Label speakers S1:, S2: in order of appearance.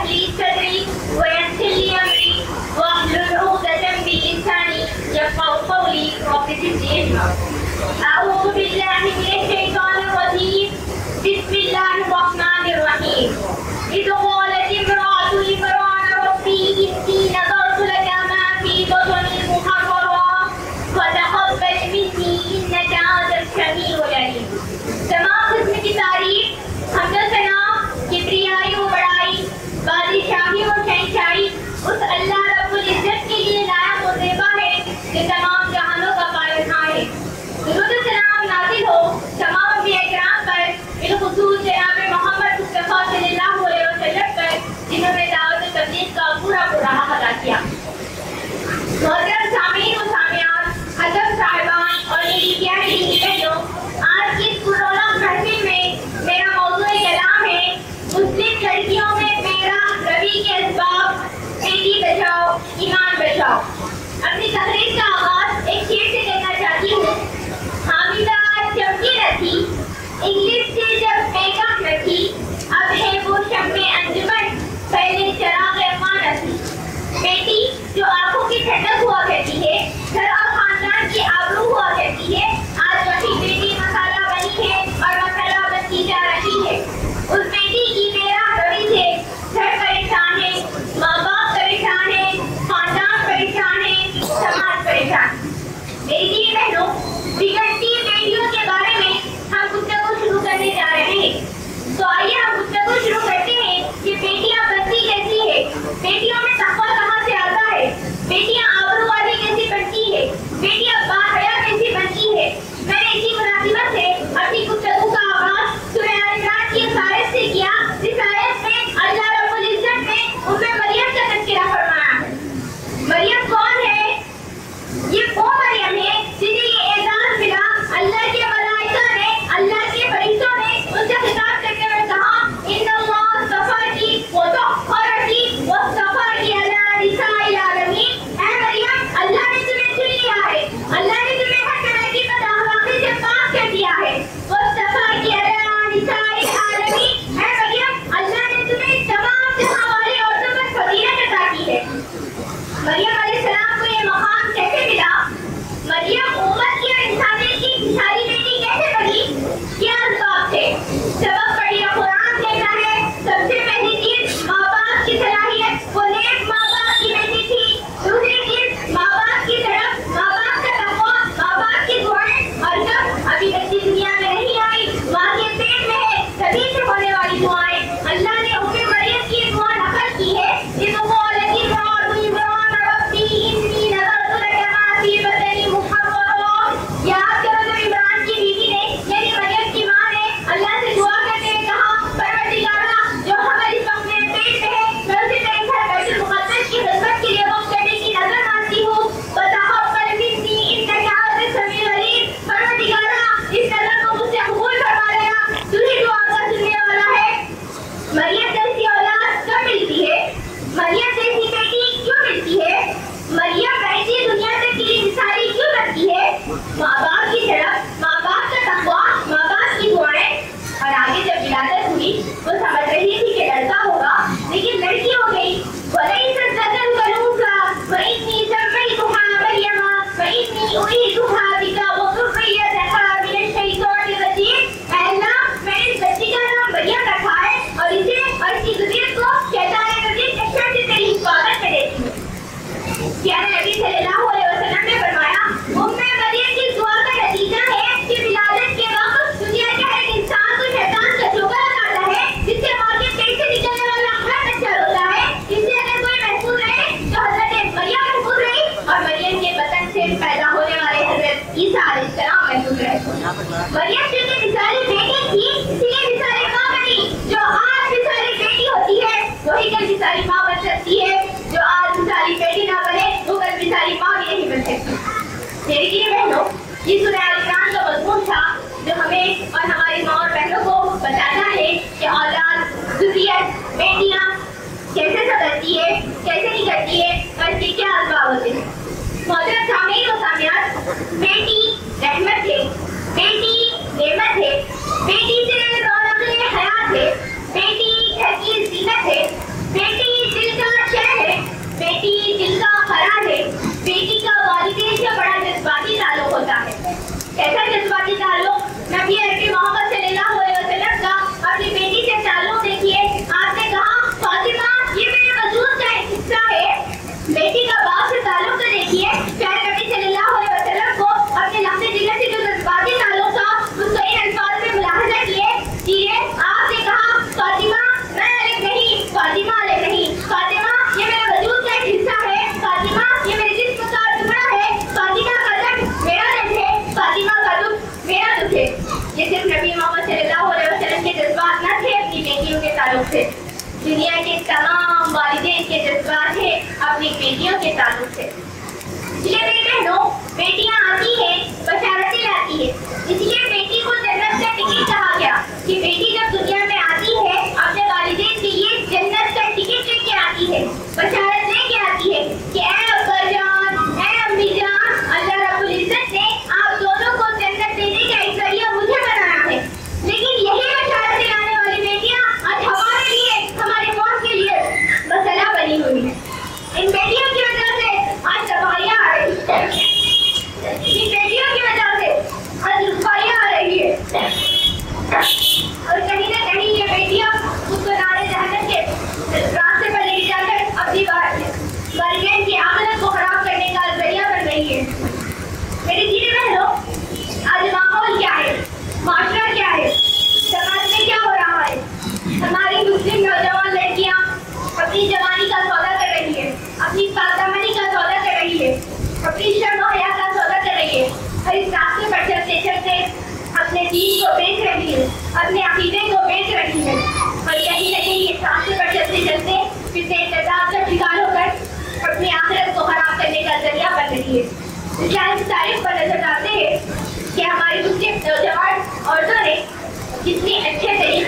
S1: لي صدري ويسر لي أمري واحلل عقدة من لساني يفقهوا قولي رب زدني علما. أعوذ بالله من الشيطان الرجيم. بسم الله الرحمن الرحيم. إذ قالت امرأة عمران ربي إني نذرت لك ما في بطني محررا فتقبل مني إنك أنت السميع العليم. تمام قسم کی تعریف، حمد و ثنا، کبریائی و بڑائی، بادشاہی و شہنشاہی اس اللہ رب العزت کے لیے لائق و زیبا ہے جو تمام جہانوں کا پالنہار ہے. درود و سلام نازل ہو تمام انبیاء کرام پر، بالخصوص جناب محمد مصطفیٰ صلی اللہ علیہ وسلم پر جنہوں نے دعوت و تبلیغ کا پورا راہ ادا کیا. محترم سامعین و سامعات، ادب صاحبان اور میری پیاری دینی بہنوں، آج کی اس رونق محفل میں میرا موضوع کلام ہے مسلم لڑکیوں میں میرا روی کے اسباب، بیٹی بچاؤ ایمان بچاؤ. اپنی تقریر کا آغاز ایک شعر سے کرنا چاہتی ہوں. حامدہ چمکی نہ تھی انگلش سے جب بیگم نہ تھی، اب ہے وہ شمع انجمن پہلے چراغ اما نہ تھی. بیٹی جو آنکھوں کی ٹھنڈک ہوا کرتی ہے، گھر اور خاندان کی آبرو ہوا کرتی ہے، آج وہی بیٹی مسالہ بنی ہے اور مسالہ بنتی جا رہی ہے. اس بیٹی کی میرا روی سے گھر پریشان ہے، ماں باپ پریشان ہے، خاندان پریشان ہے، سماج پریشان. میری دینی بہنوں، بگڑتی بیٹیوں کے بارے میں ہم گفتگو شروع کرنے جا رہے ہیں. تو آئیے ہم گفتگو شروع کرتے ہیں کہ بیٹیاں بنتی کیسی ہے، بیٹیوں میں تقویٰ کہاں سے آتا ہے، بیٹیاں آبرو والی کیسی بنتی ہے، بیٹیاں باحیا کیسی بنتی ہے. میں نے اسی مناسبت سے اپنی گفتگو کا آغاز سورہ آل عمران کی اس آیت سے کیا جس آیت میں اللہ رب العزت نے مریم کا تذکرہ فرمایا ہے. مریم کون ہے؟ یہ وہ مریم ہے جنہیں یہ اعزاز ملا. اللہ کے ملائکہ نے، اللہ کے فرشتوں نے ان سے خطاب کرتے ہوئے کہا ان اللہ اصطفاکی وطہرکی واصطفاکی علی نساء العالمین. اے مریم، اللہ نے تمہیں چن لیا ہے، اللہ نے تمہیں ہر طرح کی بد اخلاقی سے پاک کر دیا ہے. واصطفاکی علی نساء العالمین. اے مریم، اللہ نے تمہیں تمام جہاں والی عورتوں پر فضیلت عطا کی ہے. مریم علیہ السلام کو یہ مقام کیسے ملا؟ مریم امت کی اور انسانیت کی ساری بیٹی کیسے بنی؟ کیا اسباب تھے؟ سبق پڑھیے. قرآن کہتا ہے سب سے پہلی چیز ماں باپ کی صلاحیت، وہ نیک ماں باپ کی بیٹی تھی. دوسری چیز ماں باپ کی طرف، ماں باپ کا تقویٰ، ماں باپ کی دعائیں. اور جب ابھی بچی دنیا میں نہیں آئی، ماں کے پیٹ میں ہے، تبھی سے ہونے والی دعائیں. اللہ نے ام مریم کی دعا نقل کی ہے. اذ قالت امرأة عمران ربی انی نذرت لک ما فی بطنی محررا. یاد کرو جو عمران کی بیوی نے یعنی مریم کی ماں نے اللہ سے دعا کرتے ہوئے کہا پروردگارا جو حمل اس وقت میرے پیٹ میں ہے میں اسے تیرے گھر بیت المقدس کی خدمت کے لیے وقف کرنے کی نظر مانتی ہوں. وتقبل منی انک انت السمیع العلیم. پروردگارا اس نظر کو مجھ سے قبول فرما لینا، تو ہی دعا کا سننے والا ہے. مریم جیسی اولاد کب ملتی ہے؟ مریم جیسی بیٹی کیوں ملتی ہے؟ مریم رہتی دنیا تک کے لیے مثالی کیوں بنتی ہے؟ ماں باپ کی طرف، ماں باپ کا تقویٰ، ماں باپ کی دعائیں. اور آگے جب ولادت ہوئی وہ سمجھ رہی تھی کہ لڑکا ہوگا، لیکن لڑکی ہو گئی. وَلَيْسَ الذَّكَرُ كَالْأُنثَىٰ وَإِنِّي سَمَّيْتُهَا مَرْيَمَ وَإِنِّي أُعِيذُهَا بِكَ وَذُرِّيَّتَهَا مِنَ الشَّيْطَانِ الرَّجِيمِ. اے اللہ، میں نے اس بچی کا نام مریم رکھا ہے اور اسے اور اس کی ذریت کو شیطان رجیم کے شر سے تیری حفاظت میں دیتی ہوں. پیارے نبی صلی اللہ علیہ وسلم نے فرمایا ام مریم کی دعا کا نتیجہ ہے کہ ولادت کے وقت دنیا کے ہر انسان کو شیطان کا چوکا لگاتا ہے، جس سے ماں کے پیٹ سے نکلنے والا ہر بچہ روتا ہے. اس سے اگر کوئی محفوظ رہے تو حضرت مریم محفوظ رہی اور مریم کے بطن سے پیدا ہونے والے حضرت عیسیٰ علیہ السلام محفوظ رہے. مریم چونکہ مثالی بیٹی تھی اسی لیے مثالی ماں بنی. جو آج مثالی بیٹی ہوتی ہے وہی کل مثالی ماں بن سکتی ہے. جو آج مثالی بیٹی نہ بنے وہ کل مثالی ماں بھی نہیں بن سکتی. میری دینی بہنوں، یہ سورہ آل عمران کا مضمون تھا جو ہمیں اور ہماری ماں اور بہنوں کو بتاتا ہے کہ اولاد، ذریت، بیٹیاں کیسے سبلتی ہے، کیسے نکلتی ہے اور اس کے کیا اسباب ہوتے ہیں. محترم سامعین و سامعات، بیٹی رحمت ہے، بیٹی نعمت ہے، بیٹی سے رونق حیات ہے، بیٹی گھر کی زینت ہے، بیٹی تعلق سے، دنیا کے تمام والدین کے جذبات ہیں اپنی بیٹیوں کے تعلق سے۔ اس لیے میری بہنوں، بیٹیاں آتی ہیں بشارتیں لاتی ہے، اس لیے بیٹی کو جنت کا ٹکٹ کہا گیا کہ بیٹی جب دنیا میں آتی ہے اپنے والدین کے لیے جنت کا ٹکٹ لے کے آتی ہے، بشارت لے کے آتی ہے کہ اے ابا جان، اے امی جان، اللہ رب العزت نے آپ دونوں کو جنت دینے کا ایک ذریعہ مجھے بنایا ہے۔ لیکن یہی بشارت لانے والی بیٹیاں آج ہمارے لیے، ہمارے قوم کے لیے مسئلہ بنی ہوئی ہیں۔ ان بیٹیوں کی وجہ سے آج تباہیاں آ رہی ہیں، ان بیٹیوں کی وجہ سے آج رسوائیاں آ رہی ہے، اور کہیں نہ کہیں یہ بیٹیاں خود کو نارے جہنم کے راستے پر لے جا کر اپنی والدین کی آخرت کو خراب کرنے کا ذریعہ بن رہی ہے۔ میری دیدی بہنوں، آج ماحول کیا ہے، معاشرہ کیا ہے، سماج میں کیا ہو رہا ہے؟ ہماری مسلم نوجوان لڑکیاں اپنی جوانی کا سودا کر رہی ہے، اپنی پاکدامنی کا سودا کر رہی ہے، اپنی شرم و حیا کا سودا کر رہی ہے، اور اس راستے پر چلتے چلتے اپنے دین کو بیچ رہی ہے، اپنے عقیدے کو بیچ رہی ہے، اور کہیں نہ کہیں اس راستے پر چلتے چلتے فتنہ ارتداد کا شکار ہو کر اپنی آخرت کو خراب کرنے کا ذریعہ بن رہی ہے۔ اسلامی تاریخ پر نظر ڈالتے ہیں کہ ہماری مسلم نوجوان عورتوں نے کتنی اچھے طریقے